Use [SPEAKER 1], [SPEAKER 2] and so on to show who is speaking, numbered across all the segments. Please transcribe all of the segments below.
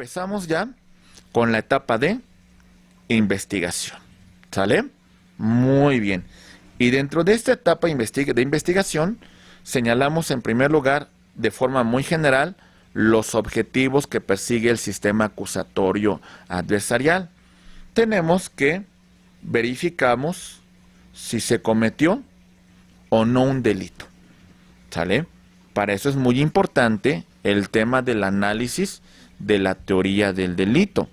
[SPEAKER 1] empezamos ya con la etapa de investigación. ¿Sale? Muy bien. Y dentro de esta etapa de investigación, señalamos en primer lugar, de forma muy general, los objetivos que persigue el sistema acusatorio adversarial. Tenemos que verificamos si se cometió o no un delito. ¿Sale? Para eso es muy importante el tema del análisis de la teoría del delito,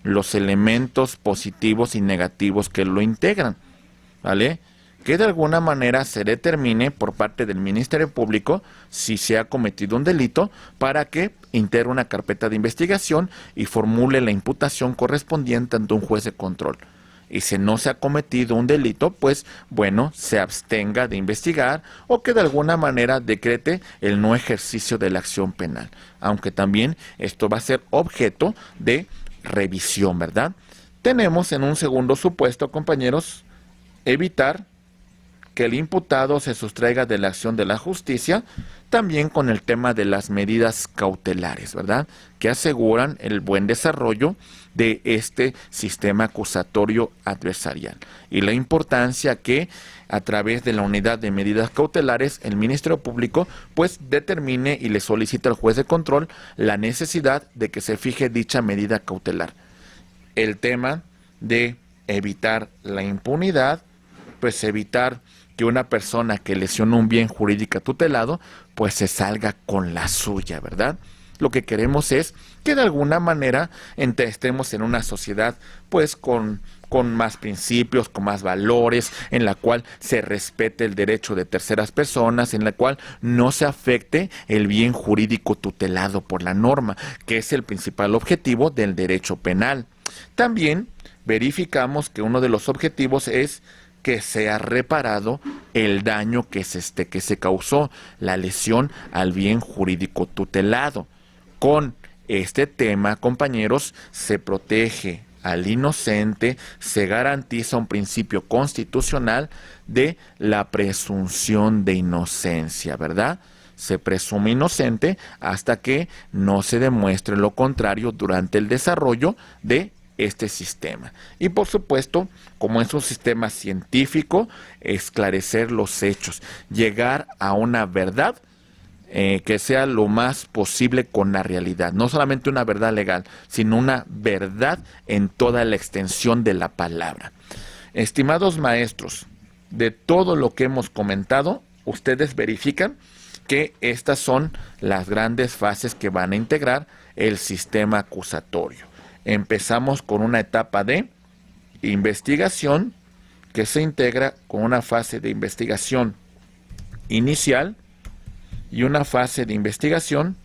[SPEAKER 1] los elementos positivos y negativos que lo integran, ¿vale? Que de alguna manera se determine por parte del Ministerio Público si se ha cometido un delito para que integre una carpeta de investigación y formule la imputación correspondiente ante un juez de control. Y si no se ha cometido un delito, pues bueno, se abstenga de investigar o que de alguna manera decrete el no ejercicio de la acción penal. Aunque también esto va a ser objeto de revisión, ¿verdad? Tenemos en un segundo supuesto, compañeros, evitar que el imputado se sustraiga de la acción de la justicia, también con el tema de las medidas cautelares, ¿verdad? Que aseguran el buen desarrollo de este sistema acusatorio adversarial. Y la importancia que a través de la unidad de medidas cautelares, el Ministerio Público pues determine y le solicita al juez de control la necesidad de que se fije dicha medida cautelar. El tema de evitar la impunidad, pues evitar que una persona que lesionó un bien jurídico tutelado, pues se salga con la suya, ¿verdad? Lo que queremos es que de alguna manera estemos en una sociedad, pues con más principios, con más valores, en la cual se respete el derecho de terceras personas, en la cual no se afecte el bien jurídico tutelado por la norma, que es el principal objetivo del derecho penal. También verificamos que uno de los objetivos es que sea reparado el daño que se causó, la lesión al bien jurídico tutelado. Con este tema, compañeros, se protege al inocente, se garantiza un principio constitucional de la presunción de inocencia, ¿verdad? Se presume inocente hasta que no se demuestre lo contrario durante el desarrollo de este sistema. Y por supuesto, como es un sistema científico, esclarecer los hechos, llegar a una verdad que sea lo más posible con la realidad, no solamente una verdad legal, sino una verdad en toda la extensión de la palabra. Estimados maestros, de todo lo que hemos comentado, ustedes verifican que estas son las grandes fases que van a integrar el sistema acusatorio. Empezamos con una etapa de investigación que se integra con una fase de investigación inicial y una fase de investigación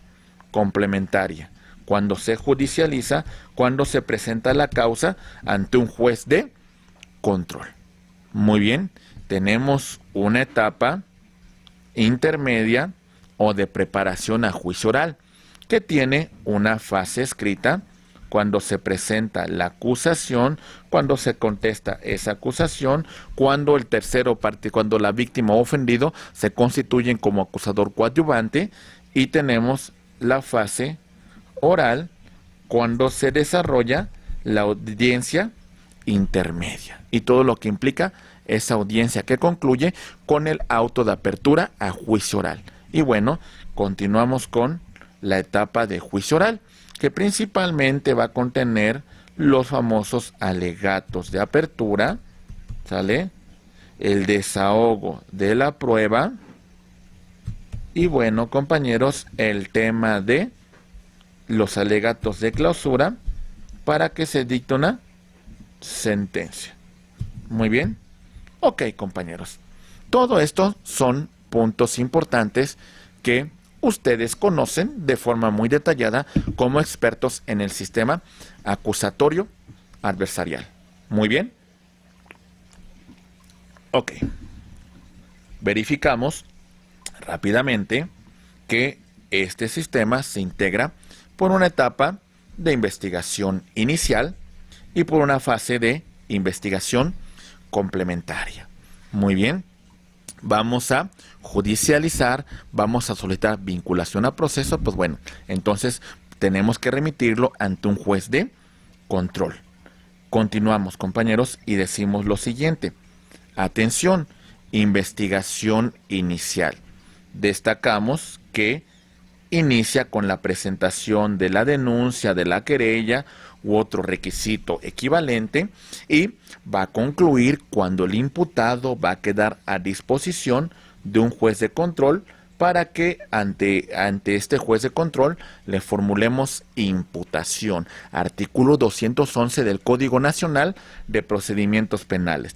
[SPEAKER 1] complementaria, cuando se judicializa, cuando se presenta la causa ante un juez de control. Muy bien, tenemos una etapa intermedia o de preparación a juicio oral, que tiene una fase escrita, cuando se presenta la acusación, cuando se contesta esa acusación, cuando el tercero parte, cuando la víctima o ofendido se constituyen como acusador coadyuvante, y tenemos la fase oral, cuando se desarrolla la audiencia intermedia y todo lo que implica esa audiencia que concluye con el auto de apertura a juicio oral. Y bueno, continuamos con la etapa de juicio oral, que principalmente va a contener los famosos alegatos de apertura, ¿sale? El desahogo de la prueba y bueno, compañeros, el tema de los alegatos de clausura para que se dicte una sentencia. Muy bien. Ok, compañeros. Todo esto son puntos importantes que ustedes conocen de forma muy detallada como expertos en el sistema acusatorio adversarial. Muy bien. Ok. Verificamos rápidamente que este sistema se integra por una etapa de investigación inicial y por una fase de investigación complementaria. Muy bien. Vamos a judicializar, vamos a solicitar vinculación a proceso, pues bueno, entonces tenemos que remitirlo ante un juez de control. Continuamos, compañeros, y decimos lo siguiente. Atención, investigación inicial. Destacamos que inicia con la presentación de la denuncia, de la querella u otro requisito equivalente y va a concluir cuando el imputado va a quedar a disposición de un juez de control para que ante este juez de control le formulemos imputación. Artículo 211 del Código Nacional de Procedimientos Penales.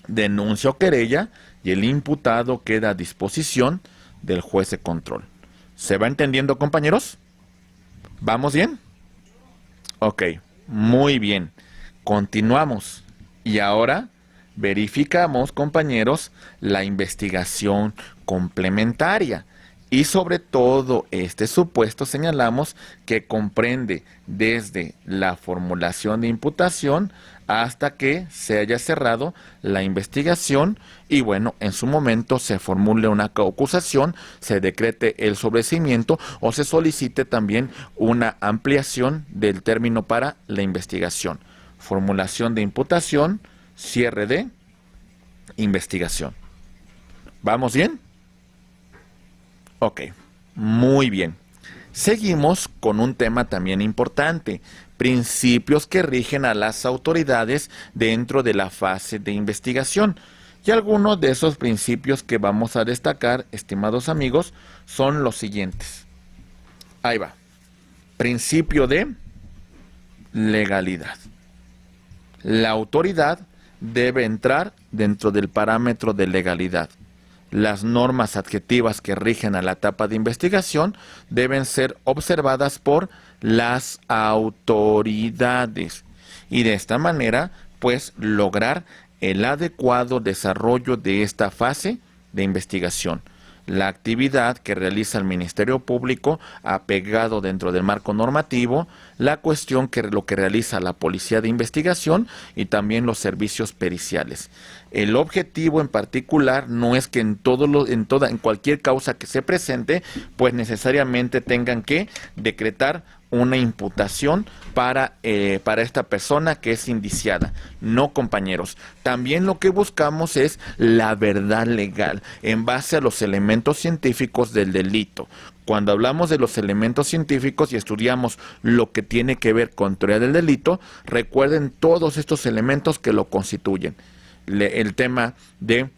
[SPEAKER 1] Denuncia o querella y el imputado queda a disposición del juez de control. ¿Se va entendiendo, compañeros? ¿Vamos bien? Ok, muy bien. Continuamos. Y ahora verificamos, compañeros, la investigación complementaria. Y sobre todo este supuesto señalamos que comprende desde la formulación de imputación hasta que se haya cerrado la investigación y bueno, en su momento se formule una acusación, se decrete el sobreseimiento o se solicite también una ampliación del término para la investigación. Formulación de imputación, cierre de investigación. ¿Vamos bien? Ok, muy bien. Seguimos con un tema también importante, principios que rigen a las autoridades dentro de la fase de investigación. Y algunos de esos principios que vamos a destacar, estimados amigos, son los siguientes. Ahí va. Principio de legalidad. La autoridad debe entrar dentro del parámetro de legalidad. Las normas adjetivas que rigen a la etapa de investigación deben ser observadas por las autoridades y de esta manera, pues, lograr el adecuado desarrollo de esta fase de investigación. La actividad que realiza el Ministerio Público apegado dentro del marco normativo, la cuestión que lo que realiza la Policía de Investigación y también los servicios periciales. El objetivo en particular no es que en cualquier causa que se presente, pues necesariamente tengan que decretar una imputación para esta persona que es indiciada. No, compañeros. También lo que buscamos es la verdad legal en base a los elementos científicos del delito. Cuando hablamos de los elementos científicos y estudiamos lo que tiene que ver con teoría del delito, recuerden todos estos elementos que lo constituyen. El tema de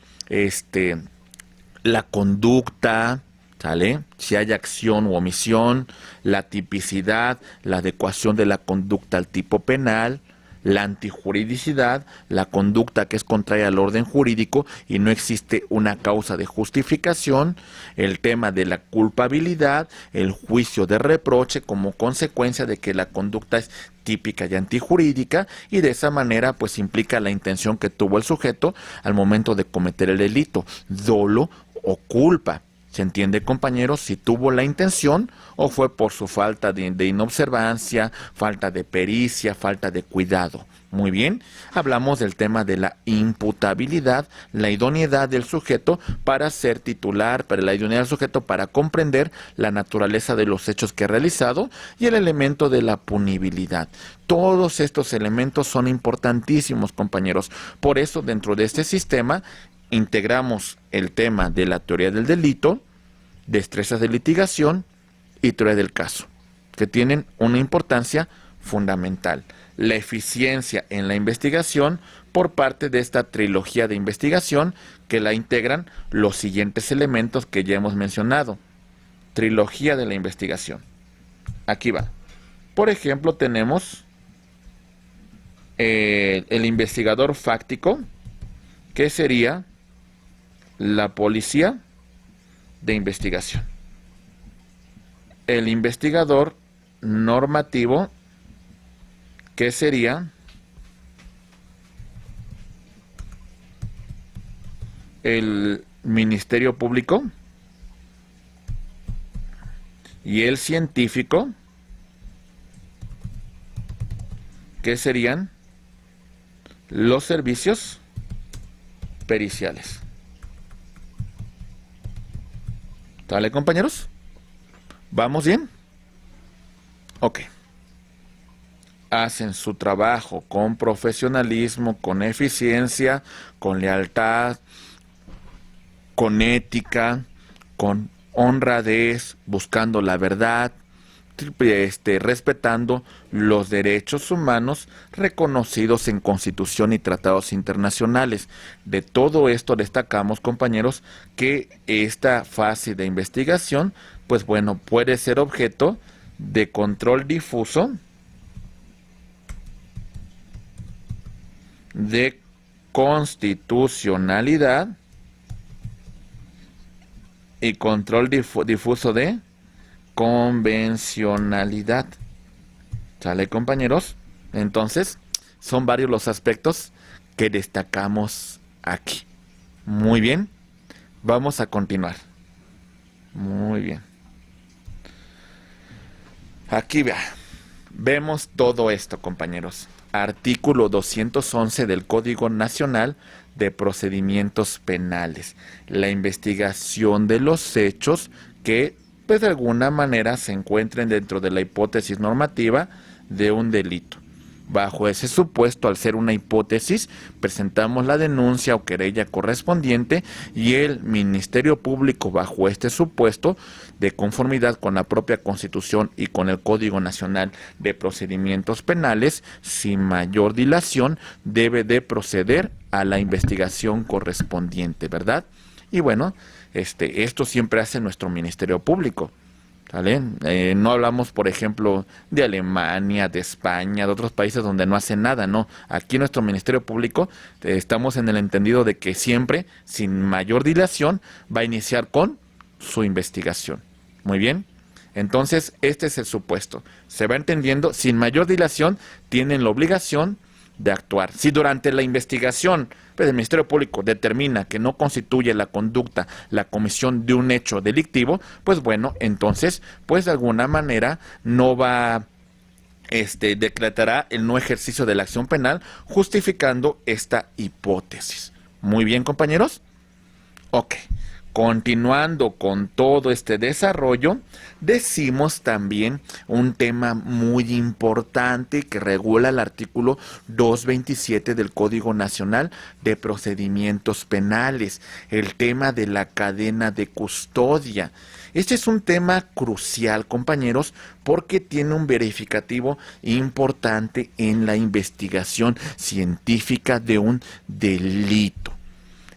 [SPEAKER 1] la conducta, ¿sale? Si hay acción u omisión, la tipicidad, la adecuación de la conducta al tipo penal, la antijuridicidad, la conducta que es contraria al orden jurídico y no existe una causa de justificación, el tema de la culpabilidad, el juicio de reproche como consecuencia de que la conducta es típica y antijurídica y de esa manera pues implica la intención que tuvo el sujeto al momento de cometer el delito, dolo o culpa. ¿Se entiende, compañeros? Si tuvo la intención o fue por su falta de inobservancia, falta de pericia, falta de cuidado. Muy bien, hablamos del tema de la imputabilidad, la idoneidad del sujeto para ser titular, para la idoneidad del sujeto para comprender la naturaleza de los hechos que ha realizado y el elemento de la punibilidad. Todos estos elementos son importantísimos, compañeros. Por eso, dentro de este sistema, integramos el tema de la teoría del delito, destrezas de litigación y teoría del caso, que tienen una importancia fundamental. La eficiencia en la investigación por parte de esta trilogía de investigación que la integran los siguientes elementos que ya hemos mencionado. Trilogía de la investigación. Aquí va. Por ejemplo, tenemos el investigador fáctico, que sería la policía de investigación. El investigador normativo, que sería el Ministerio Público, y el científico, que serían los servicios periciales. ¿Sale, compañeros? ¿Vamos bien? Ok. Hacen su trabajo con profesionalismo, con eficiencia, con lealtad, con ética, con honradez, buscando la verdad, respetando los derechos humanos reconocidos en Constitución y tratados internacionales. De todo esto destacamos, compañeros, que esta fase de investigación, pues bueno, puede ser objeto de control difuso, de constitucionalidad y control difuso de convencionalidad. ¿Sale, compañeros? Entonces, son varios los aspectos que destacamos aquí. Muy bien. Vamos a continuar. Muy bien. Aquí vemos todo esto, compañeros. Artículo 211 del Código Nacional de Procedimientos Penales. La investigación de los hechos que, pues de alguna manera, se encuentren dentro de la hipótesis normativa de un delito. Bajo ese supuesto, al ser una hipótesis, presentamos la denuncia o querella correspondiente y el Ministerio Público, bajo este supuesto, de conformidad con la propia Constitución y con el Código Nacional de Procedimientos Penales, sin mayor dilación, debe de proceder a la investigación correspondiente, ¿verdad? Y bueno, esto siempre hace nuestro Ministerio Público. ¿Vale? No hablamos, por ejemplo, de Alemania, de España, de otros países donde no hacen nada, no. Aquí nuestro Ministerio Público estamos en el entendido de que siempre, sin mayor dilación, va a iniciar con su investigación. Muy bien. Entonces, este es el supuesto. Se va entendiendo, sin mayor dilación, tienen la obligación de actuar. Si durante la investigación, pues, el Ministerio Público determina que no constituye la conducta la comisión de un hecho delictivo, pues bueno, entonces, pues de alguna manera no va, decretará el no ejercicio de la acción penal, justificando esta hipótesis. Muy bien, compañeros. Ok. Continuando con todo este desarrollo, decimos también un tema muy importante que regula el artículo 227 del Código Nacional de Procedimientos Penales, el tema de la cadena de custodia. Este es un tema crucial, compañeros, porque tiene un verificativo importante en la investigación científica de un delito.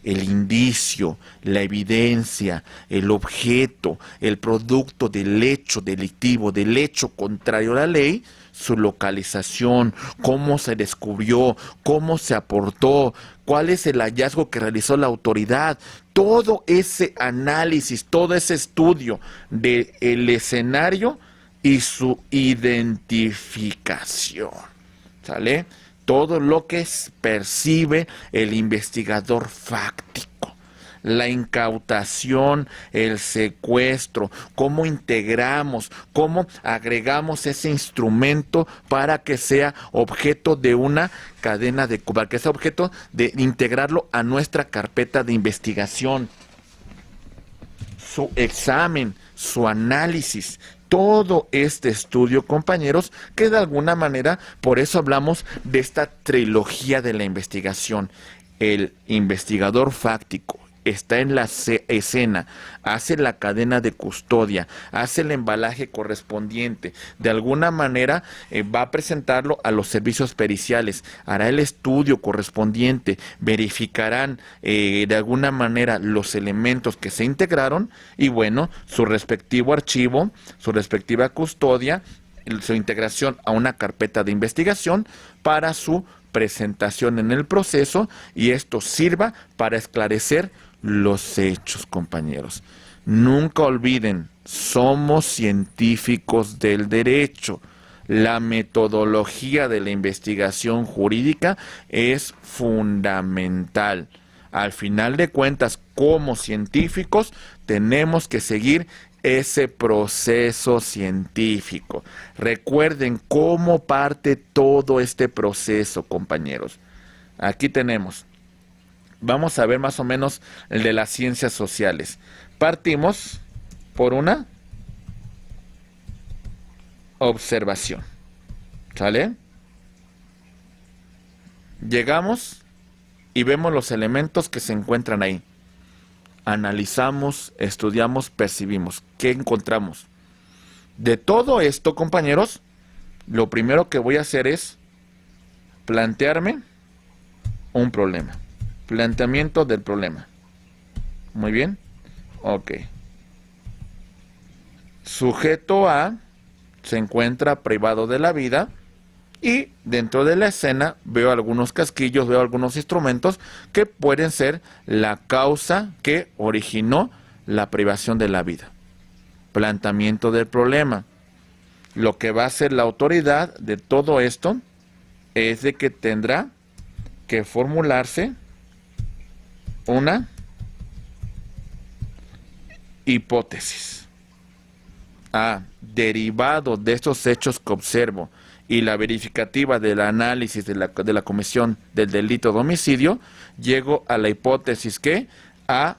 [SPEAKER 1] El indicio, la evidencia, el objeto, el producto del hecho delictivo, del hecho contrario a la ley, su localización, cómo se descubrió, cómo se aportó, cuál es el hallazgo que realizó la autoridad, todo ese análisis, todo ese estudio del escenario y su identificación. ¿Sale? Todo lo que percibe el investigador fáctico, la incautación, el secuestro, cómo integramos, cómo agregamos ese instrumento para que sea objeto de una cadena de, para que sea objeto de integrarlo a nuestra carpeta de investigación, su examen, su análisis. Todo este estudio, compañeros, que de alguna manera, por eso hablamos de esta trilogía de la investigación. El investigador fáctico está en la escena, hace la cadena de custodia, hace el embalaje correspondiente, de alguna manera va a presentarlo a los servicios periciales, hará el estudio correspondiente, verificarán de alguna manera los elementos que se integraron y bueno, su respectivo archivo, su respectiva custodia, su integración a una carpeta de investigación para su presentación en el proceso y esto sirva para esclarecer los hechos, compañeros. Nunca olviden, somos científicos del derecho. La metodología de la investigación jurídica es fundamental. Al final de cuentas, como científicos, tenemos que seguir ese proceso científico. Recuerden cómo parte todo este proceso, compañeros. Aquí tenemos. Vamos a ver más o menos el de las ciencias sociales. Partimos por una observación. ¿Sale? Llegamos y vemos los elementos que se encuentran ahí. Analizamos, estudiamos, percibimos. ¿Qué encontramos? De todo esto, compañeros, lo primero que voy a hacer es plantearme un problema. Planteamiento del problema. Muy bien. Ok. Sujeto A se encuentra privado de la vida y dentro de la escena veo algunos casquillos, veo algunos instrumentos que pueden ser la causa que originó la privación de la vida. Planteamiento del problema. Lo que va a hacer la autoridad de todo esto es de que tendrá que formularse una hipótesis. Derivado de estos hechos que observo y la verificativa del análisis de la comisión del delito de homicidio, llego a la hipótesis que A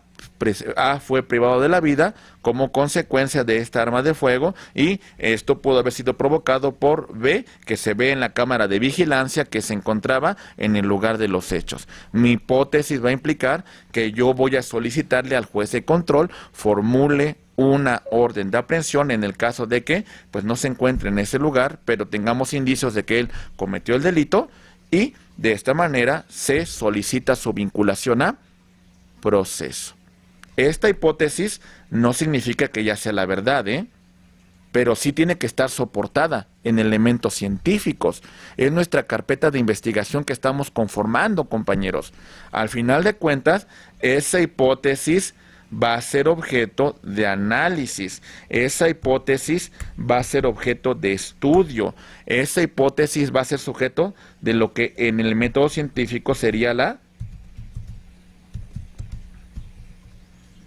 [SPEAKER 1] fue privado de la vida como consecuencia de esta arma de fuego y esto pudo haber sido provocado por B, que se ve en la cámara de vigilancia que se encontraba en el lugar de los hechos. Mi hipótesis va a implicar que yo voy a solicitarle al juez de control formule una orden de aprehensión en el caso de que pues no se encuentre en ese lugar, pero tengamos indicios de que él cometió el delito y de esta manera se solicita su vinculación a proceso. Esta hipótesis no significa que ya sea la verdad, pero sí tiene que estar soportada en elementos científicos. Es nuestra carpeta de investigación que estamos conformando, compañeros. Al final de cuentas, esa hipótesis va a ser objeto de análisis. Esa hipótesis va a ser objeto de estudio. Esa hipótesis va a ser sujeto de lo que en el método científico sería la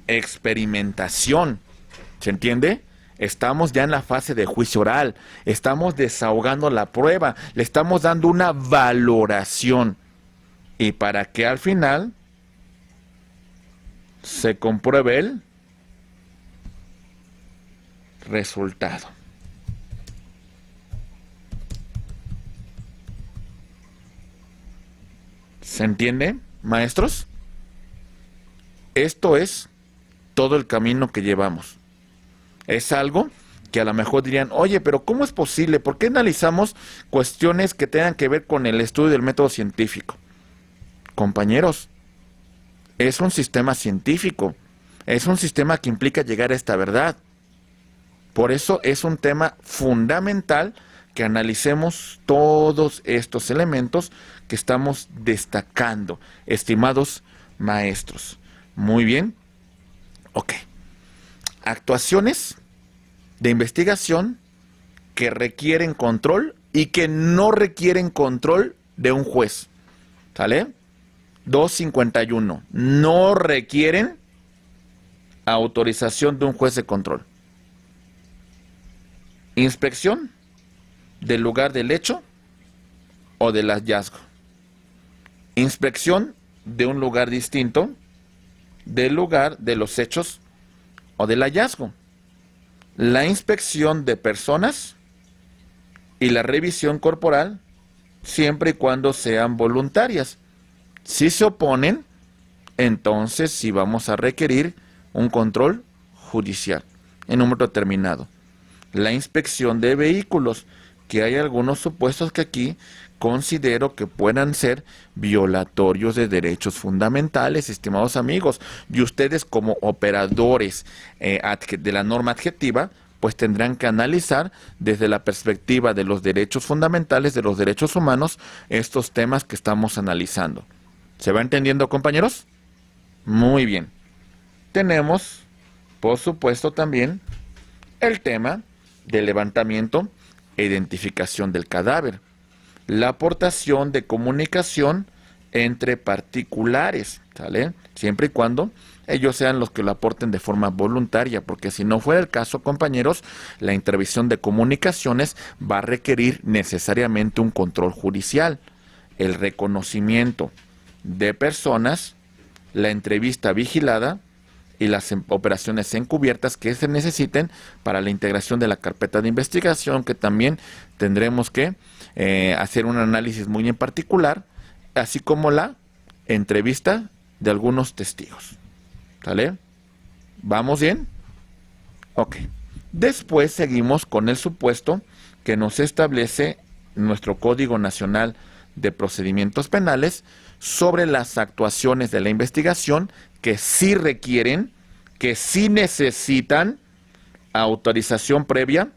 [SPEAKER 1] experimentación. ¿Se entiende? Estamos ya en la fase de juicio oral. Estamos desahogando la prueba. Le estamos dando una valoración. Y para que al final se compruebe el resultado. ¿Se entiende, maestros? Esto es todo el camino que llevamos. Es algo que a lo mejor dirían, oye, pero ¿cómo es posible? ¿Por qué analizamos cuestiones que tengan que ver con el estudio del método científico? Compañeros, es un sistema científico, es un sistema que implica llegar a esta verdad. Por eso es un tema fundamental que analicemos todos estos elementos que estamos destacando, estimados maestros. Muy bien. Ok. Actuaciones de investigación que requieren control y que no requieren control de un juez. ¿Sale? 251. No requieren autorización de un juez de control. Inspección del lugar del hecho o del hallazgo. Inspección de un lugar distinto del lugar de los hechos o del hallazgo. La inspección de personas y la revisión corporal siempre y cuando sean voluntarias. Si se oponen, entonces sí vamos a requerir un control judicial en un momento determinado. La inspección de vehículos, que hay algunos supuestos que aquí considero que puedan ser violatorios de derechos fundamentales, estimados amigos, y ustedes como operadores de la norma adjetiva, pues tendrán que analizar desde la perspectiva de los derechos fundamentales, de los derechos humanos, estos temas que estamos analizando. ¿Se va entendiendo, compañeros? Muy bien. Tenemos, por supuesto, también el tema del levantamiento e identificación del cadáver. La aportación de comunicación entre particulares, ¿sale? Siempre y cuando ellos sean los que lo aporten de forma voluntaria, porque si no fuera el caso, compañeros, la intervención de comunicaciones va a requerir necesariamente un control judicial, el reconocimiento de personas, la entrevista vigilada y las operaciones encubiertas que se necesiten para la integración de la carpeta de investigación, que también tendremos que hacer un análisis muy en particular, así como la entrevista de algunos testigos. ¿Sale? ¿Vamos bien? Ok. Después seguimos con el supuesto que nos establece nuestro Código Nacional de Procedimientos Penales sobre las actuaciones de la investigación que sí requieren, que sí necesitan autorización previa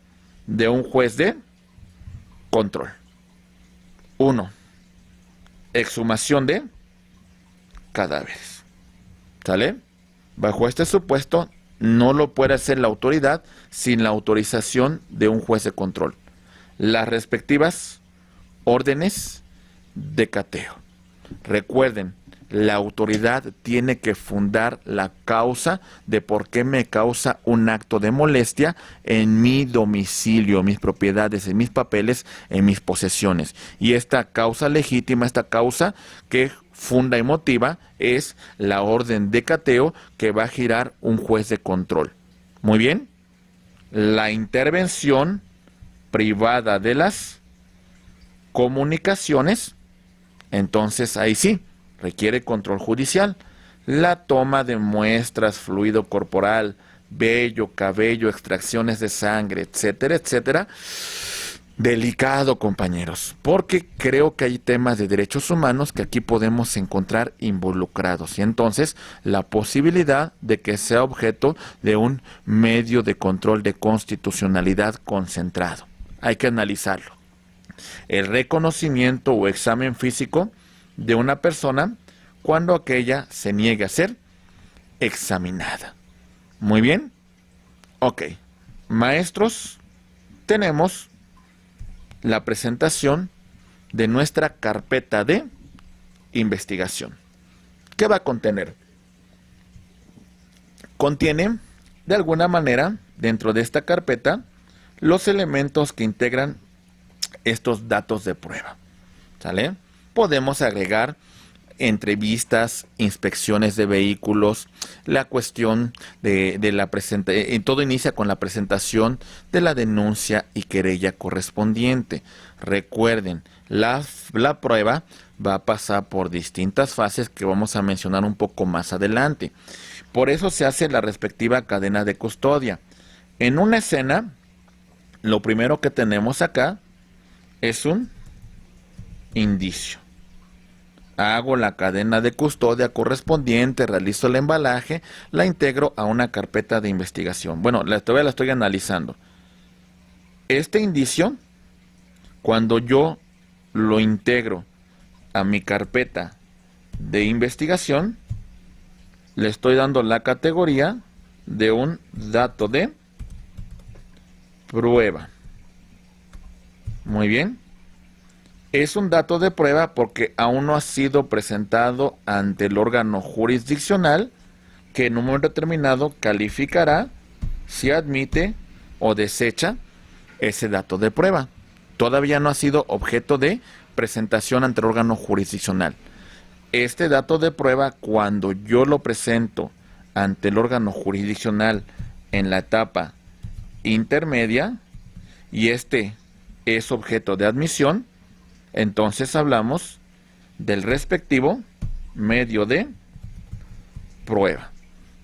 [SPEAKER 1] de un juez de control. 1. Exhumación de cadáveres. ¿Sale? Bajo este supuesto, no lo puede hacer la autoridad sin la autorización de un juez de control. Las respectivas órdenes de cateo. Recuerden, la autoridad tiene que fundar la causa de por qué me causa un acto de molestia en mi domicilio, en mis propiedades, en mis papeles, en mis posesiones. Y esta causa legítima, esta causa que funda y motiva, es la orden de cateo que va a girar un juez de control. Muy bien. La intervención privada de las comunicaciones, entonces ahí sí, requiere control judicial. La toma de muestras, fluido corporal, vello, cabello, extracciones de sangre, etcétera, etcétera. Delicado, compañeros, porque creo que hay temas de derechos humanos que aquí podemos encontrar involucrados y entonces la posibilidad de que sea objeto de un medio de control de constitucionalidad concentrado. Hay que analizarlo. El reconocimiento o examen físico de una persona cuando aquella se niegue a ser examinada. Muy bien. Ok. Maestros, tenemos la presentación de nuestra carpeta de investigación. ¿Qué va a contener? Contiene, de alguna manera, dentro de esta carpeta, los elementos que integran estos datos de prueba. ¿Sale? Podemos agregar entrevistas, inspecciones de vehículos, la cuestión de la presentación, todo inicia con la presentación de la denuncia y querella correspondiente. Recuerden, la prueba va a pasar por distintas fases que vamos a mencionar un poco más adelante. Por eso se hace la respectiva cadena de custodia. En una escena, lo primero que tenemos acá es un indicio. Hago la cadena de custodia correspondiente, realizo el embalaje, la integro a una carpeta de investigación. Bueno, todavía la estoy analizando. Este indicio, cuando yo lo integro a mi carpeta de investigación, le estoy dando la categoría de un dato de prueba. Muy bien. Es un dato de prueba porque aún no ha sido presentado ante el órgano jurisdiccional que en un momento determinado calificará si admite o desecha ese dato de prueba. Todavía no ha sido objeto de presentación ante el órgano jurisdiccional. Este dato de prueba, cuando yo lo presento ante el órgano jurisdiccional en la etapa intermedia y este es objeto de admisión, entonces hablamos del respectivo medio de prueba,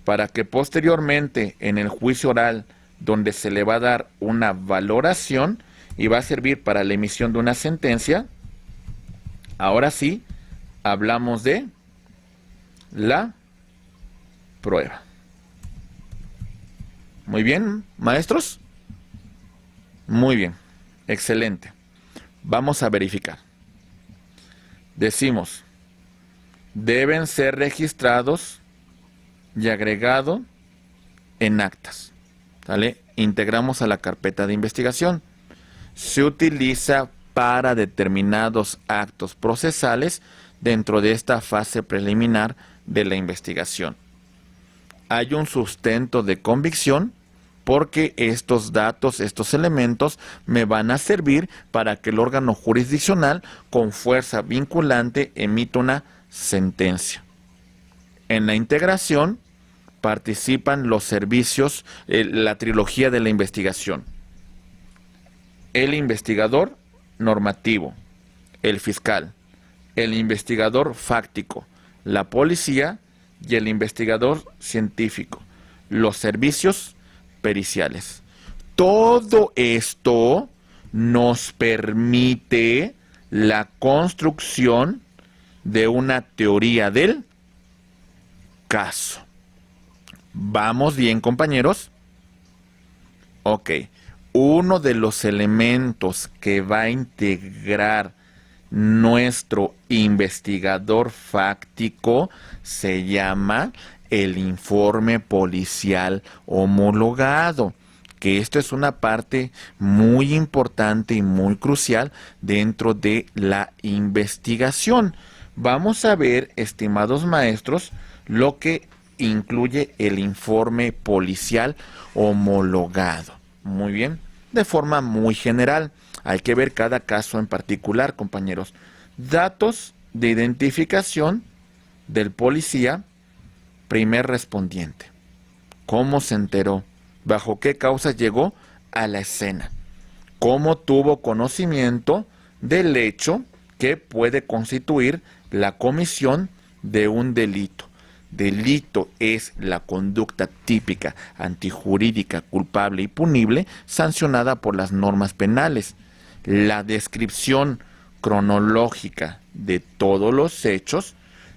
[SPEAKER 1] para que posteriormente en el juicio oral, donde se le va a dar una valoración y va a servir para la emisión de una sentencia, ahora sí hablamos de la prueba. Muy bien, maestros. Muy bien, excelente. Vamos a verificar. Decimos, deben ser registrados y agregado en actas. ¿Sale? Integramos a la carpeta de investigación. Se utiliza para determinados actos procesales dentro de esta fase preliminar de la investigación. Hay un sustento de convicción porque estos datos, estos elementos me van a servir para que el órgano jurisdiccional con fuerza vinculante emita una sentencia. En la integración participan los servicios, la trilogía de la investigación. El investigador normativo, el fiscal, el investigador fáctico, la policía y el investigador científico, los servicios periciales. Todo esto nos permite la construcción de una teoría del caso. ¿Vamos bien, compañeros? Ok. Uno de los elementos que va a integrar nuestro investigador fáctico se llama el informe policial homologado, que esto es una parte muy importante y muy crucial dentro de la investigación. Vamos a ver, estimados maestros, lo que incluye el informe policial homologado. Muy bien, de forma muy general. Hay que ver cada caso en particular, compañeros. Datos de identificación del policía, primer respondiente. ¿Cómo se enteró? ¿Bajo qué causas llegó a la escena? ¿Cómo tuvo conocimiento del hecho que puede constituir la comisión de un delito? Delito es la conducta típica, antijurídica, culpable y punible, sancionada por las normas penales. La descripción cronológica de todos los hechos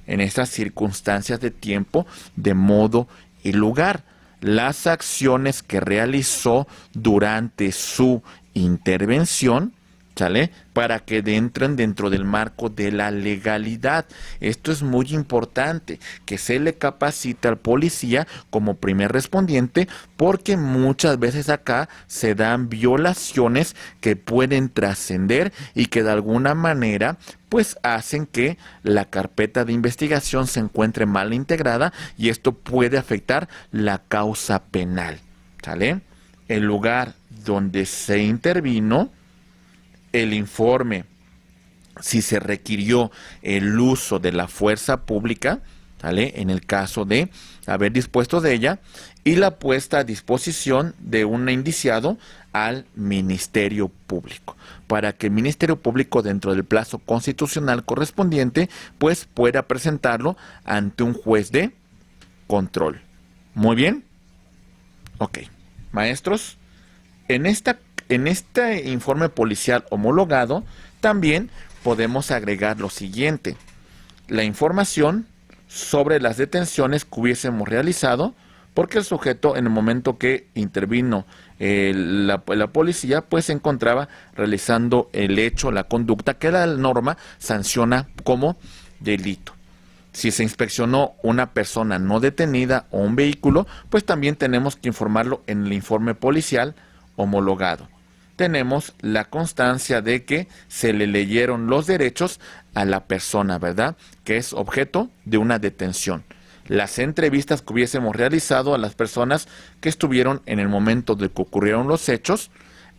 [SPEAKER 1] en estas circunstancias de tiempo, de modo y lugar. Las acciones que realizó durante su intervención, ¿sale? Para que entren dentro del marco de la legalidad. Esto es muy importante, que se le capacite al policía como primer respondiente, porque muchas veces acá se dan violaciones que pueden trascender y que de alguna manera pues hacen que la carpeta de investigación se encuentre mal integrada y esto puede afectar la causa penal, ¿sale? El lugar donde se intervino, el informe, si se requirió el uso de la fuerza pública, ¿vale? En el caso de haber dispuesto de ella, y la puesta a disposición de un indiciado al Ministerio Público, para que el Ministerio Público, dentro del plazo constitucional correspondiente, pues pueda presentarlo ante un juez de control. Muy bien. Ok. Maestros, en este informe policial homologado también podemos agregar lo siguiente: la información sobre las detenciones que hubiésemos realizado, porque el sujeto, en el momento que intervino la policía, pues se encontraba realizando el hecho, la conducta que la norma sanciona como delito. Si se inspeccionó una persona no detenida o un vehículo, pues también tenemos que informarlo en el informe policial homologado. Tenemos la constancia de que se le leyeron los derechos a la persona, ¿verdad?, que es objeto de una detención. Las entrevistas que hubiésemos realizado a las personas que estuvieron en el momento de que ocurrieron los hechos,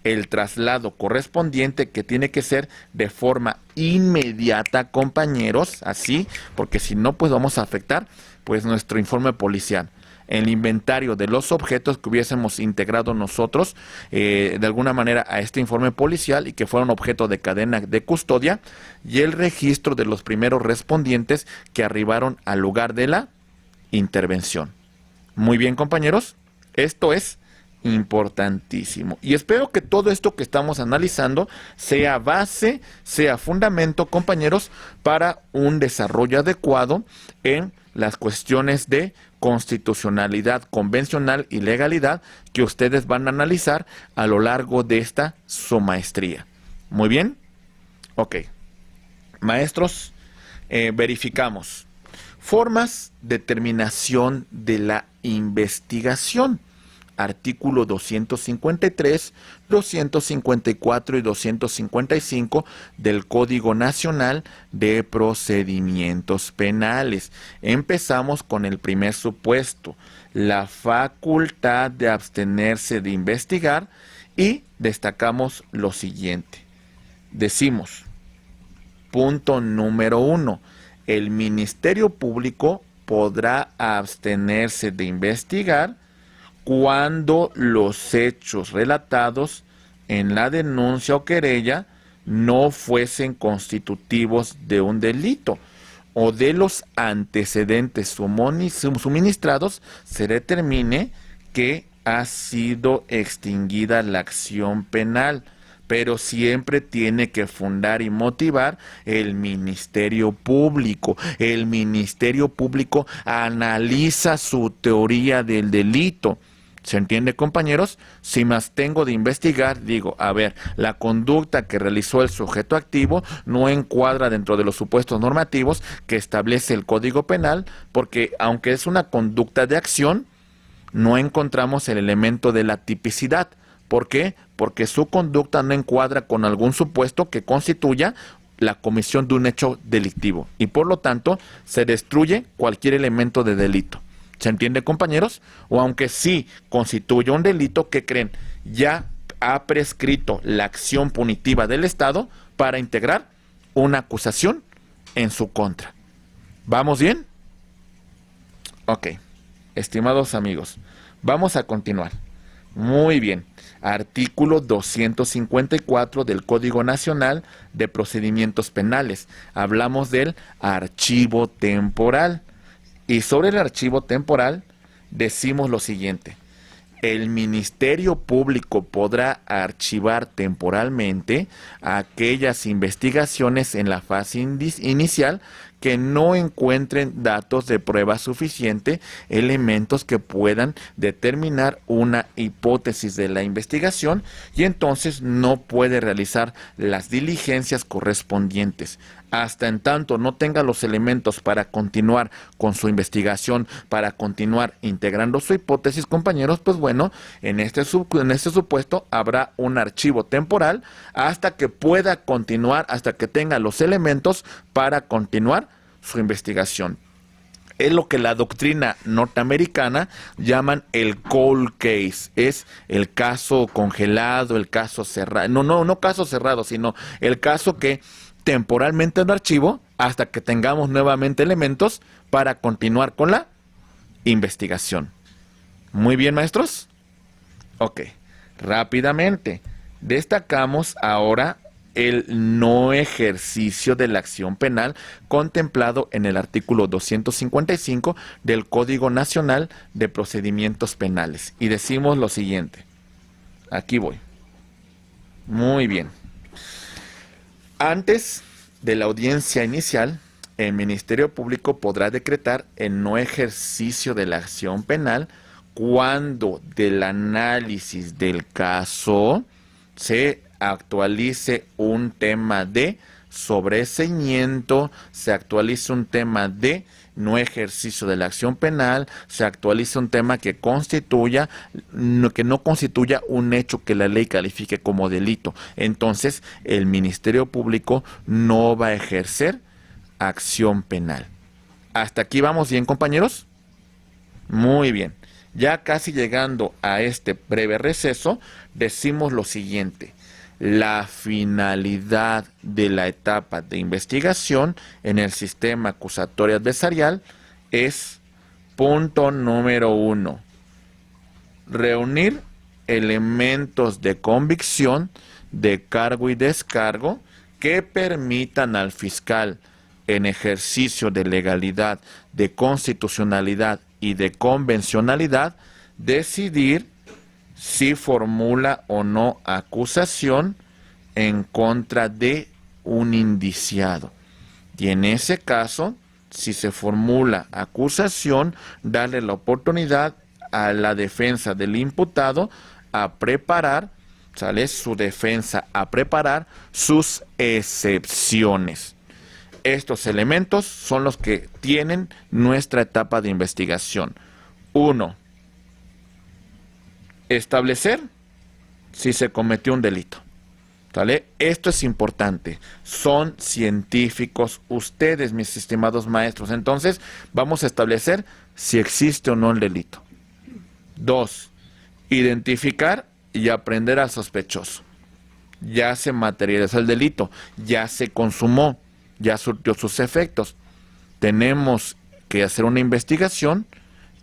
[SPEAKER 1] el traslado correspondiente, que tiene que ser de forma inmediata, compañeros, así, porque si no, pues vamos a afectar pues nuestro informe policial. El inventario de los objetos que hubiésemos integrado nosotros de alguna manera a este informe policial y que fueron objeto de cadena de custodia, y el registro de los primeros respondientes que arribaron al lugar de la intervención. Muy bien, compañeros, esto es importantísimo y espero que todo esto que estamos analizando sea base, sea fundamento, compañeros, para un desarrollo adecuado en las cuestiones de constitucionalidad, convencional y legalidad que ustedes van a analizar a lo largo de esta su maestría. Muy bien. Ok. Maestros, verificamos. Formas de terminación de la investigación. Artículo 253, 254 y 255 del Código Nacional de Procedimientos Penales. Empezamos con el primer supuesto, la facultad de abstenerse de investigar, y destacamos lo siguiente. Decimos, punto número 1, el Ministerio Público podrá abstenerse de investigar cuando los hechos relatados en la denuncia o querella no fuesen constitutivos de un delito o de los antecedentes suministrados se determine que ha sido extinguida la acción penal, pero siempre tiene que fundar y motivar el Ministerio Público. El Ministerio Público analiza su teoría del delito. ¿Se entiende, compañeros? Si me abstengo de investigar, digo, a ver, la conducta que realizó el sujeto activo no encuadra dentro de los supuestos normativos que establece el Código Penal, porque aunque es una conducta de acción, no encontramos el elemento de la tipicidad. ¿Por qué? Porque su conducta no encuadra con algún supuesto que constituya la comisión de un hecho delictivo y por lo tanto se destruye cualquier elemento de delito. ¿Se entiende, compañeros? O aunque sí constituya un delito, ¿qué creen? Ya ha prescrito la acción punitiva del Estado para integrar una acusación en su contra. ¿Vamos bien? Ok, estimados amigos, vamos a continuar. Muy bien. Artículo 254 del Código Nacional de Procedimientos Penales. Hablamos del archivo temporal. Y sobre el archivo temporal decimos lo siguiente: el Ministerio Público podrá archivar temporalmente aquellas investigaciones en la fase inicial que no encuentren datos de prueba suficiente, elementos que puedan determinar una hipótesis de la investigación, y entonces no puede realizar las diligencias correspondientes. Hasta en tanto no tenga los elementos para continuar con su investigación, para continuar integrando su hipótesis, compañeros, pues bueno, en este supuesto habrá un archivo temporal hasta que pueda continuar, hasta que tenga los elementos para continuar su investigación. Es lo que la doctrina norteamericana llaman el cold case, es el caso congelado, el caso cerrado, no caso cerrado, sino el caso que temporalmente en archivo hasta que tengamos nuevamente elementos para continuar con la investigación. Muy bien, maestros. Ok, rápidamente destacamos ahora el no ejercicio de la acción penal contemplado en el artículo 255 del Código Nacional de Procedimientos Penales. Y decimos lo siguiente. Aquí voy. Muy bien. Antes de la audiencia inicial, el Ministerio Público podrá decretar el no ejercicio de la acción penal cuando del análisis del caso se actualice un tema de sobreseimiento, se actualice un tema de no ejercicio de la acción penal, se actualice un tema que no constituya un hecho que la ley califique como delito. Entonces, el Ministerio Público no va a ejercer acción penal. ¿Hasta aquí vamos bien, compañeros? Muy bien. Ya casi llegando a este breve receso, decimos lo siguiente. La finalidad de la etapa de investigación en el sistema acusatorio adversarial es, punto número 1, reunir elementos de convicción, de cargo y descargo que permitan al fiscal, en ejercicio de legalidad, de constitucionalidad y de convencionalidad, decidir si formula o no acusación en contra de un indiciado. Y en ese caso, si se formula acusación, darle la oportunidad a la defensa del imputado a preparar, ¿sale? Su defensa, a preparar sus excepciones. Estos elementos son los que tienen nuestra etapa de investigación. 1. Establecer si se cometió un delito. ¿Vale? Esto es importante. Son científicos ustedes, mis estimados maestros. Entonces, vamos a establecer si existe o no el delito. 2. Identificar y aprender al sospechoso. Ya se materializó el delito, ya se consumó, ya surtió sus efectos. Tenemos que hacer una investigación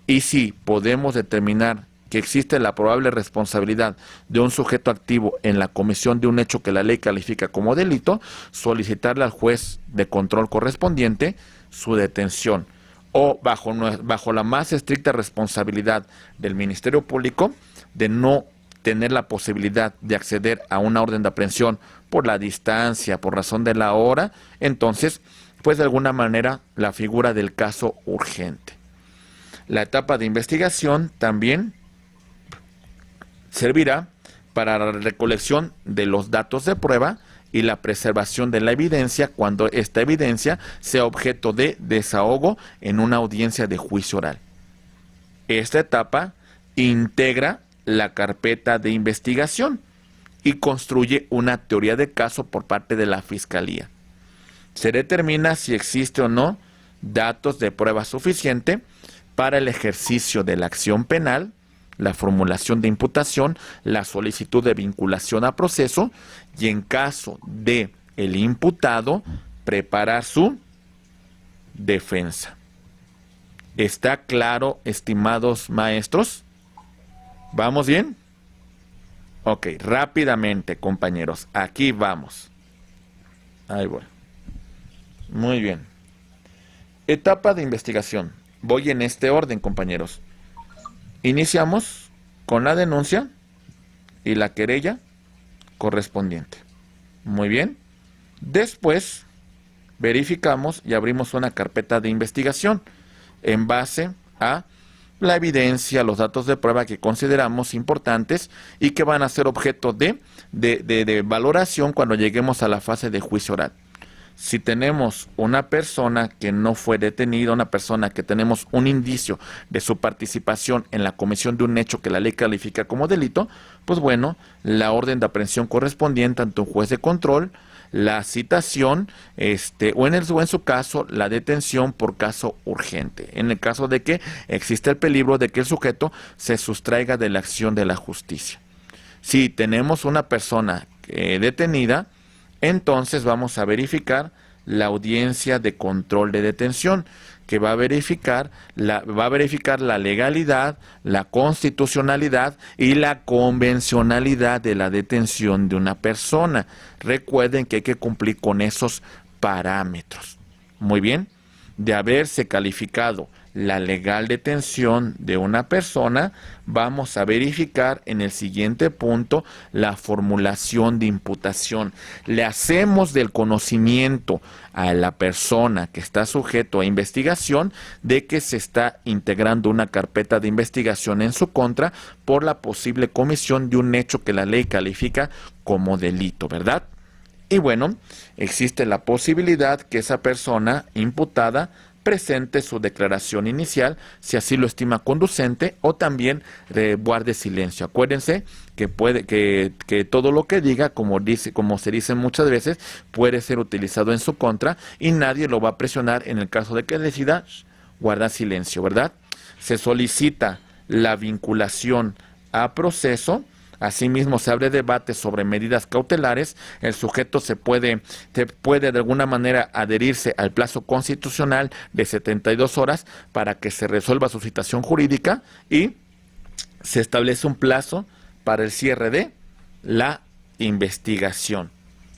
[SPEAKER 1] y si podemos determinar que existe la probable responsabilidad de un sujeto activo en la comisión de un hecho que la ley califica como delito, solicitarle al juez de control correspondiente su detención o bajo la más estricta responsabilidad del Ministerio Público de no tener la posibilidad de acceder a una orden de aprehensión por la distancia, por razón de la hora, entonces, pues de alguna manera la figura del caso urgente. La etapa de investigación también servirá para la recolección de los datos de prueba y la preservación de la evidencia cuando esta evidencia sea objeto de desahogo en una audiencia de juicio oral. Esta etapa integra la carpeta de investigación y construye una teoría de caso por parte de la Fiscalía. Se determina si existe o no datos de prueba suficiente para el ejercicio de la acción penal, la formulación de imputación, la solicitud de vinculación a proceso y en caso de el imputado preparar su defensa. ¿Está claro, estimados maestros? ¿Vamos bien? Ok, rápidamente, compañeros. Aquí vamos. Ahí voy. Muy bien. Etapa de investigación. Voy en este orden, compañeros. Iniciamos con la denuncia y la querella correspondiente. Muy bien. Después verificamos y abrimos una carpeta de investigación en base a la evidencia, los datos de prueba que consideramos importantes y que van a ser objeto de valoración cuando lleguemos a la fase de juicio oral. Si tenemos una persona que no fue detenida, una persona que tenemos un indicio de su participación en la comisión de un hecho que la ley califica como delito, pues bueno, la orden de aprehensión correspondiente ante un juez de control, la citación, o en su caso, la detención por caso urgente, en el caso de que existe el peligro de que el sujeto se sustraiga de la acción de la justicia. Si tenemos una persona detenida, entonces vamos a verificar la audiencia de control de detención, que va a verificar la legalidad, la constitucionalidad y la convencionalidad de la detención de una persona. Recuerden que hay que cumplir con esos parámetros. Muy bien, de haberse calificado la legal detención de una persona, vamos a verificar en el siguiente punto la formulación de imputación. Le hacemos del conocimiento a la persona que está sujeto a investigación de que se está integrando una carpeta de investigación en su contra por la posible comisión de un hecho que la ley califica como delito, ¿verdad? Y bueno, existe la posibilidad que esa persona imputada presente su declaración inicial, si así lo estima conducente, o también guarde silencio. Acuérdense que que todo lo que diga, como se dice muchas veces, puede ser utilizado en su contra y nadie lo va a presionar en el caso de que decida guardar silencio, ¿verdad? Se solicita la vinculación a proceso. Asimismo, se abre debate sobre medidas cautelares. El sujeto puede de alguna manera adherirse al plazo constitucional de 72 horas para que se resuelva su situación jurídica y se establece un plazo para el cierre de la investigación.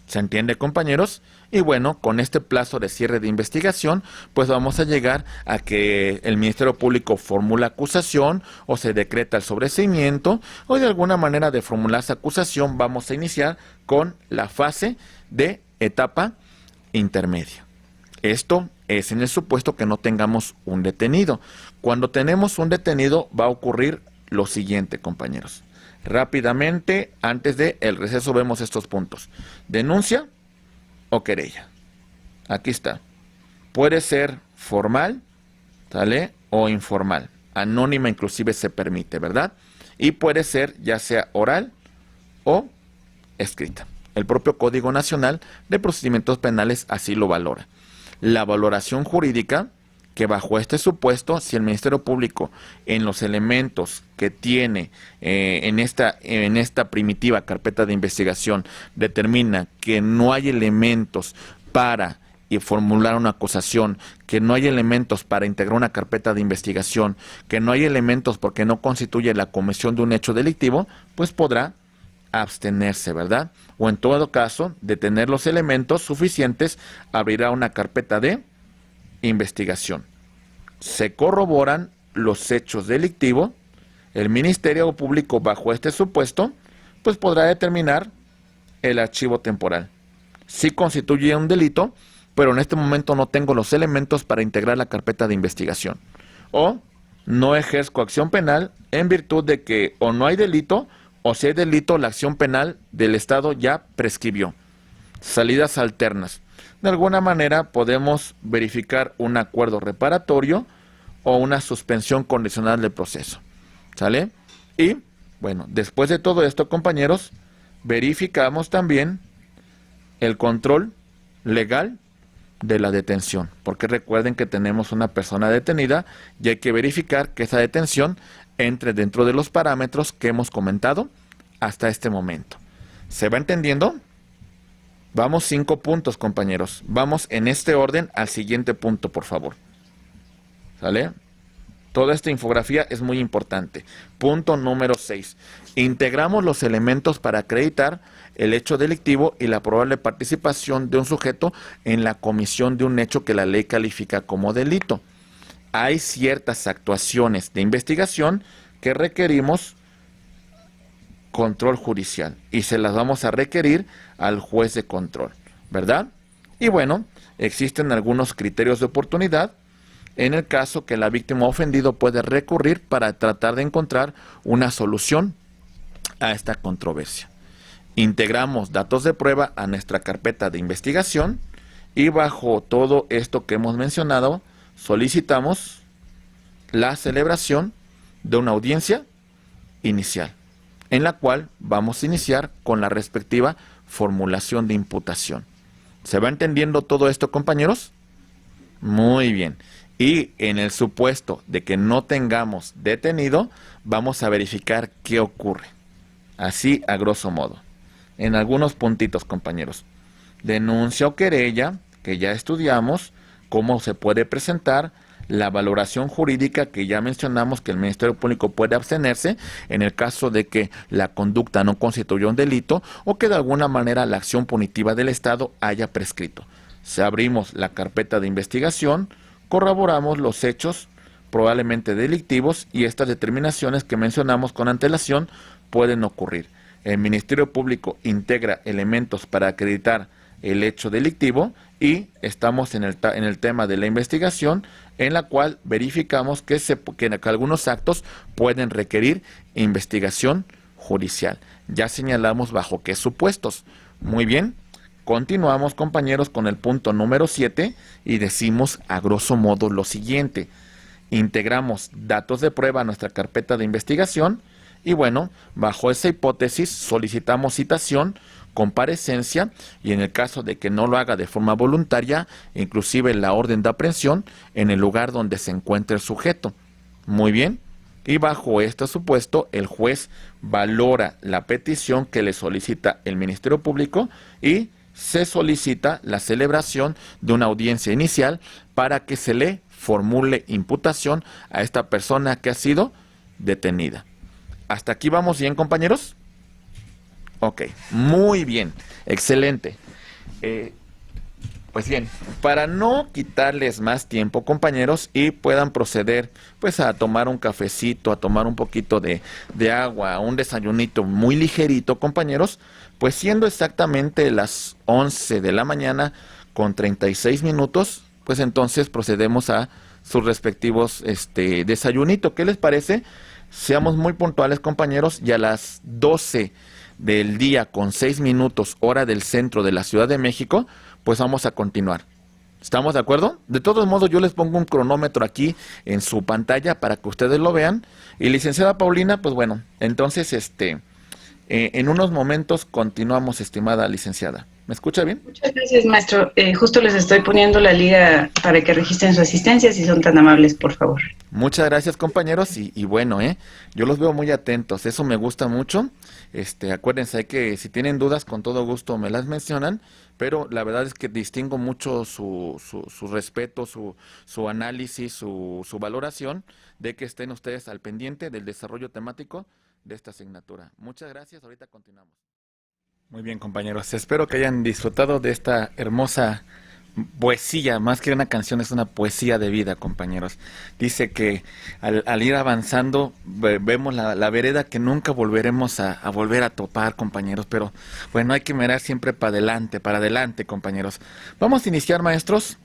[SPEAKER 1] ¿Se entiende, compañeros? Y bueno, con este plazo de cierre de investigación, pues vamos a llegar a que el Ministerio Público formula acusación o se decreta el sobreseimiento, o de alguna manera de formularse acusación vamos a iniciar con la fase de etapa intermedia. Esto es en el supuesto que no tengamos un detenido. Cuando tenemos un detenido va a ocurrir lo siguiente, compañeros. Rápidamente, antes del receso vemos estos puntos. Denuncia o querella. Aquí está. Puede ser formal, ¿sale? O informal. Anónima inclusive se permite, ¿verdad? Y puede ser ya sea oral o escrita. El propio Código Nacional de Procedimientos Penales así lo valora. La valoración jurídica, que bajo este supuesto, si el Ministerio Público en los elementos que tiene en esta primitiva carpeta de investigación determina que no hay elementos para y formular una acusación, que no hay elementos para integrar una carpeta de investigación, que no hay elementos porque no constituye la comisión de un hecho delictivo, pues podrá abstenerse, ¿verdad? O en todo caso, de tener los elementos suficientes, abrirá una carpeta de investigación. Se corroboran los hechos delictivos, el Ministerio Público bajo este supuesto, pues podrá determinar el archivo temporal. Sí constituye un delito, pero en este momento no tengo los elementos para integrar la carpeta de investigación. O no ejerzo acción penal en virtud de que o no hay delito, o si hay delito, la acción penal del Estado ya prescribió. Salidas alternas. De alguna manera podemos verificar un acuerdo reparatorio o una suspensión condicional del proceso. ¿Sale? Y, bueno, después de todo esto, compañeros, verificamos también el control legal de la detención, porque recuerden que tenemos una persona detenida y hay que verificar que esa detención entre dentro de los parámetros que hemos comentado hasta este momento. ¿Se va entendiendo? Vamos 5 puntos, compañeros. Vamos en este orden al siguiente punto, por favor. ¿Sale? Toda esta infografía es muy importante. Punto número 6. Integramos los elementos para acreditar el hecho delictivo y la probable participación de un sujeto en la comisión de un hecho que la ley califica como delito. Hay ciertas actuaciones de investigación que requerimos control judicial y se las vamos a requerir al juez de control, ¿verdad? Y bueno, existen algunos criterios de oportunidad en el caso que la víctima ofendido puede recurrir para tratar de encontrar una solución a esta controversia. Integramos datos de prueba a nuestra carpeta de investigación y bajo todo esto que hemos mencionado, solicitamos la celebración de una audiencia inicial, en la cual vamos a iniciar con la respectiva formulación de imputación. ¿Se va entendiendo todo esto, compañeros? Muy bien. Y en el supuesto de que no tengamos detenido, vamos a verificar qué ocurre. Así a grosso modo. En algunos puntitos, compañeros. Denuncia o querella, que ya estudiamos, cómo se puede presentar, la valoración jurídica que ya mencionamos que el Ministerio Público puede abstenerse en el caso de que la conducta no constituya un delito o que de alguna manera la acción punitiva del Estado haya prescrito. Si abrimos la carpeta de investigación, corroboramos los hechos probablemente delictivos y estas determinaciones que mencionamos con antelación pueden ocurrir. El Ministerio Público integra elementos para acreditar el hecho delictivo y estamos en el tema de la investigación en la cual verificamos que algunos actos pueden requerir investigación judicial. Ya señalamos bajo qué supuestos. Muy bien, continuamos, compañeros, con el punto número 7 y decimos a grosso modo lo siguiente. Integramos datos de prueba a nuestra carpeta de investigación y bueno, bajo esa hipótesis solicitamos citación, comparecencia y en el caso de que no lo haga de forma voluntaria, inclusive la orden de aprehensión en el lugar donde se encuentre el sujeto. Muy bien. Y bajo este supuesto, el juez valora la petición que le solicita el Ministerio Público y se solicita la celebración de una audiencia inicial para que se le formule imputación a esta persona que ha sido detenida. ¿Hasta aquí vamos bien, compañeros? Ok, muy bien, excelente. Pues bien, para no quitarles más tiempo, compañeros, y puedan proceder pues a tomar un cafecito, a tomar un poquito de agua, un desayunito muy ligerito, compañeros, pues siendo exactamente las 11 de la mañana con 36 minutos, pues entonces procedemos a sus respectivos desayunito. ¿Qué les parece? Seamos muy puntuales, compañeros, y a las 12 del día con 6 minutos, hora del centro de la Ciudad de México, pues vamos a continuar. ¿Estamos de acuerdo? De todos modos, yo les pongo un cronómetro aquí en su pantalla para que ustedes lo vean. Y licenciada Paulina, pues bueno, entonces en unos momentos continuamos, estimada licenciada. ¿Me escucha bien?
[SPEAKER 2] Muchas gracias, maestro. Justo les estoy poniendo la liga para que registren su asistencia, si son tan amables, por favor.
[SPEAKER 1] Muchas gracias, compañeros. Y bueno, yo los veo muy atentos. Eso me gusta mucho. Acuérdense que si tienen dudas, con todo gusto me las mencionan, pero la verdad es que distingo mucho su respeto, su análisis, su valoración de que estén ustedes al pendiente del desarrollo temático de esta asignatura. Muchas gracias, ahorita continuamos. Muy bien, compañeros, espero que hayan disfrutado de esta hermosa poesía, más que una canción, es una poesía de vida, compañeros. Dice que al ir avanzando vemos la vereda que nunca volveremos a volver a topar, compañeros, pero bueno, hay que mirar siempre para adelante, compañeros. Vamos a iniciar, maestros,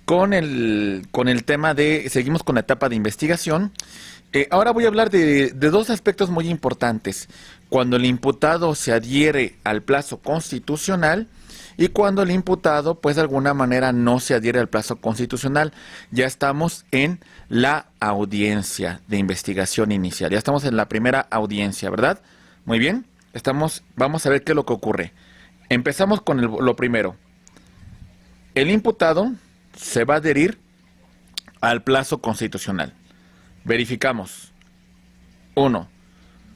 [SPEAKER 1] con el tema seguimos con la etapa de investigación. Ahora voy a hablar de dos aspectos muy importantes: cuando el imputado se adhiere al plazo constitucional y cuando el imputado, pues de alguna manera no se adhiere al plazo constitucional. Ya estamos en la audiencia de investigación inicial, ya estamos en la primera audiencia, ¿verdad? Muy bien, vamos a ver qué es lo que ocurre. Empezamos con lo primero. El imputado se va a adherir al plazo constitucional. Verificamos. 1.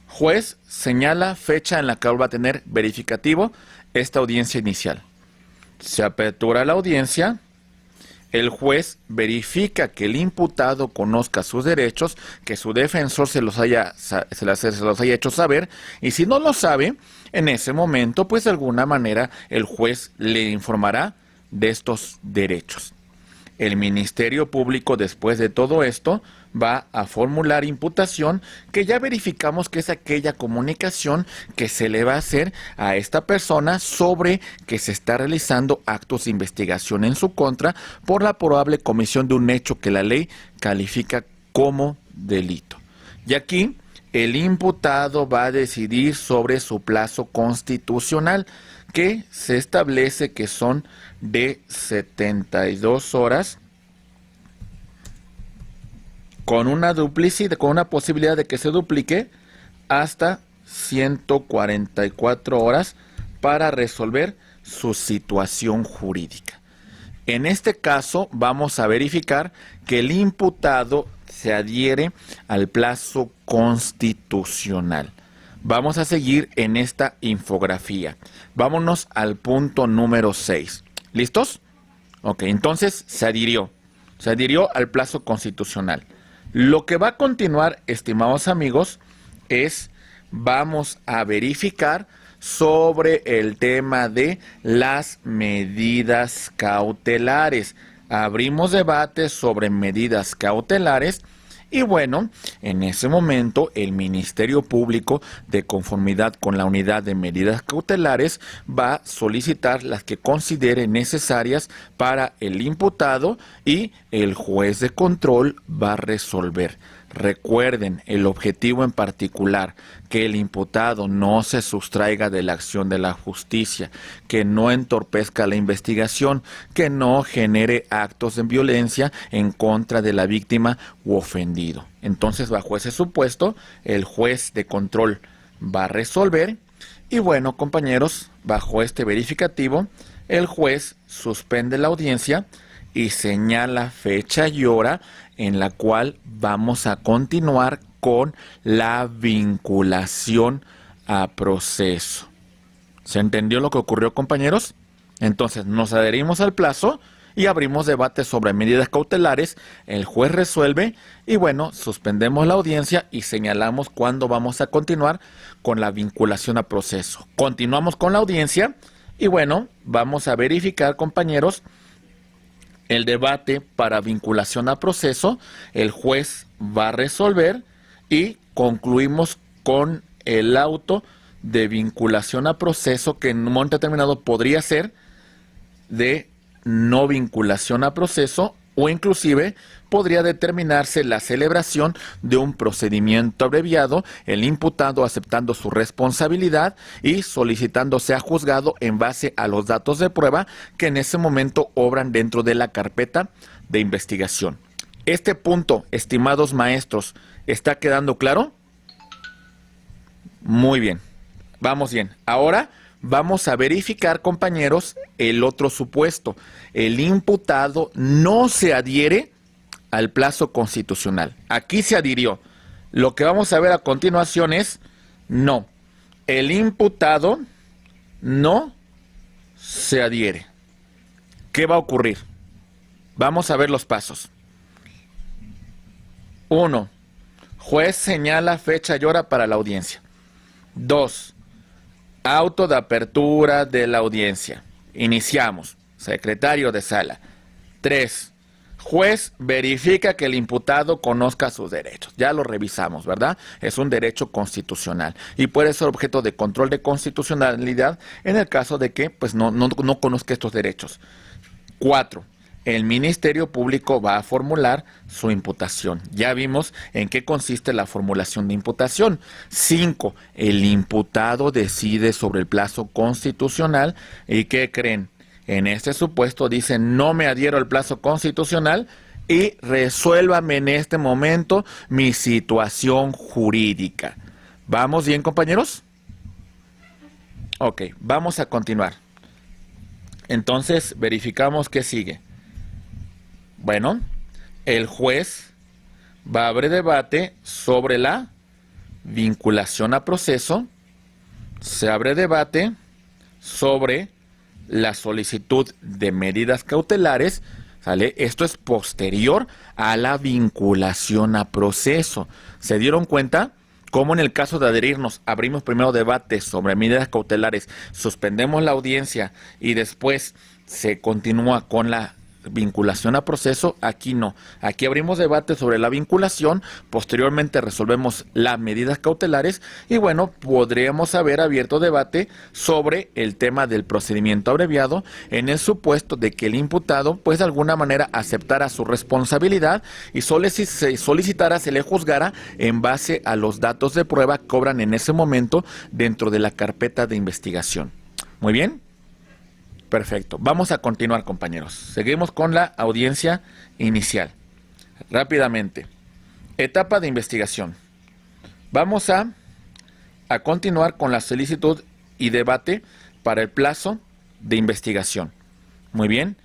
[SPEAKER 1] Juez señala fecha en la que va a tener verificativo esta audiencia inicial. Se apertura la audiencia, el juez verifica que el imputado conozca sus derechos, que su defensor se los haya hecho saber, y si no lo sabe, en ese momento, pues de alguna manera el juez le informará de estos derechos. El Ministerio Público, después de todo esto, va a formular imputación, que ya verificamos que es aquella comunicación que se le va a hacer a esta persona sobre que se está realizando actos de investigación en su contra por la probable comisión de un hecho que la ley califica como delito. Y aquí el imputado va a decidir sobre su plazo constitucional, que se establece que son de 72 horas, con una posibilidad de que se duplique hasta 144 horas para resolver su situación jurídica. En este caso vamos a verificar que el imputado se adhiere al plazo constitucional. Vamos a seguir en esta infografía. Vámonos al punto número 6. ¿Listos? Ok, entonces se adhirió al plazo constitucional. Lo que va a continuar, estimados amigos, vamos a verificar sobre el tema de las medidas cautelares. Abrimos debate sobre medidas cautelares. Y bueno, en ese momento el Ministerio Público, de conformidad con la unidad de medidas cautelares, va a solicitar las que considere necesarias para el imputado y el juez de control va a resolver. Recuerden el objetivo en particular: que el imputado no se sustraiga de la acción de la justicia, que no entorpezca la investigación, que no genere actos de violencia en contra de la víctima u ofendido. Entonces, bajo ese supuesto, el juez de control va a resolver. Y bueno, compañeros, bajo este verificativo, el juez suspende la audiencia y señala fecha y hora en la cual vamos a continuar con la vinculación a proceso. ¿Se entendió lo que ocurrió, compañeros? Entonces nos adherimos al plazo y abrimos debate sobre medidas cautelares. El juez resuelve y bueno, suspendemos la audiencia y señalamos cuándo vamos a continuar con la vinculación a proceso. Continuamos con la audiencia y bueno, vamos a verificar, compañeros, el debate para vinculación a proceso. El juez va a resolver y concluimos con el auto de vinculación a proceso, que en un momento determinado podría ser de no vinculación a proceso, o inclusive podría determinarse la celebración de un procedimiento abreviado, el imputado aceptando su responsabilidad y solicitándose a juzgado en base a los datos de prueba que en ese momento obran dentro de la carpeta de investigación. Este punto, estimados maestros, ¿está quedando claro? Muy bien, vamos bien. Ahora vamos a verificar, compañeros, el otro supuesto. El imputado no se adhiere al plazo constitucional. Aquí se adhirió. Lo que vamos a ver a continuación es no. el imputado no se adhiere. ¿Qué va a ocurrir? Vamos a ver los pasos. 1. Juez señala fecha y hora para la audiencia. 2. Auto de apertura de la audiencia. Iniciamos. Secretario de sala. 3. Juez verifica que el imputado conozca sus derechos. Ya lo revisamos, ¿verdad? Es un derecho constitucional y puede ser objeto de control de constitucionalidad en el caso de que pues, no conozca estos derechos. 4. El Ministerio Público va a formular su imputación. Ya vimos en qué consiste la formulación de imputación. 5. El imputado decide sobre el plazo constitucional. ¿Y qué creen? En este supuesto dice, no me adhiero al plazo constitucional y resuélvame en este momento mi situación jurídica. ¿Vamos bien, compañeros? Ok, vamos a continuar. Entonces, verificamos qué sigue. Bueno, el juez va a abrir debate sobre la vinculación a proceso. Se abre debate sobre la solicitud de medidas cautelares, ¿sale? Esto es posterior a la vinculación a proceso. ¿Se dieron cuenta? Como en el caso de adherirnos, abrimos primero debate sobre medidas cautelares, suspendemos la audiencia y después se continúa con la vinculación a proceso. Aquí no. Aquí abrimos debate sobre la vinculación, posteriormente resolvemos las medidas cautelares y bueno, podríamos haber abierto debate sobre el tema del procedimiento abreviado en el supuesto de que el imputado pues de alguna manera aceptara su responsabilidad y solicitara se le juzgara en base a los datos de prueba que cobran en ese momento dentro de la carpeta de investigación. Muy bien. Perfecto. Vamos a continuar, compañeros. Seguimos con la audiencia inicial. Rápidamente. Etapa de investigación. Vamos a continuar con la solicitud y debate para el plazo de investigación. Muy bien.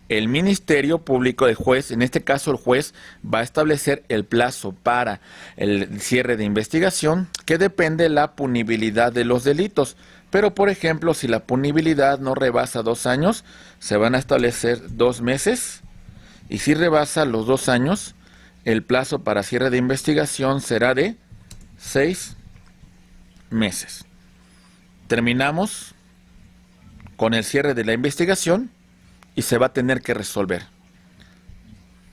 [SPEAKER 1] El Ministerio Público de juez, en este caso el juez, va a establecer el plazo para el cierre de investigación que depende de la punibilidad de los delitos. Pero, por ejemplo, si la punibilidad no rebasa 2 años, se van a establecer 2 meses. Y si rebasa los 2 años, el plazo para cierre de investigación será de 6 meses. Terminamos con el cierre de la investigación y se va a tener que resolver.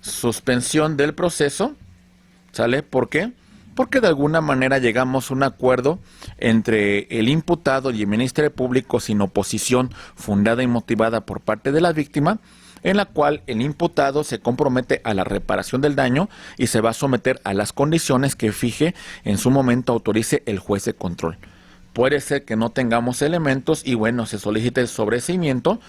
[SPEAKER 1] Suspensión del proceso, ¿sale? ¿Por qué? Porque de alguna manera llegamos a un acuerdo entre el imputado y el Ministerio Público sin oposición fundada y motivada por parte de la víctima, en la cual el imputado se compromete a la reparación del daño y se va a someter a las condiciones que fije en su momento autorice el juez de control. Puede ser que no tengamos elementos y bueno, se solicite el sobreseimiento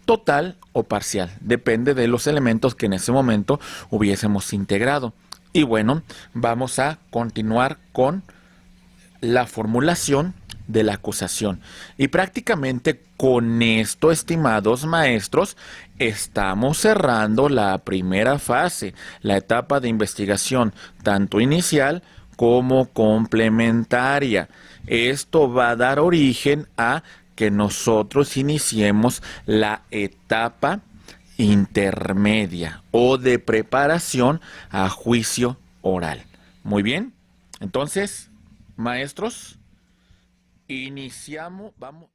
[SPEAKER 1] total o parcial, depende de los elementos que en ese momento hubiésemos integrado. Y bueno, vamos a continuar con la formulación de la acusación. Y prácticamente con esto, estimados maestros, estamos cerrando la primera fase, la etapa de investigación, tanto inicial como complementaria. Esto va a dar origen a que nosotros iniciemos la etapa intermedia o de preparación a juicio oral. Muy bien. Entonces, maestros, iniciamos, vamos.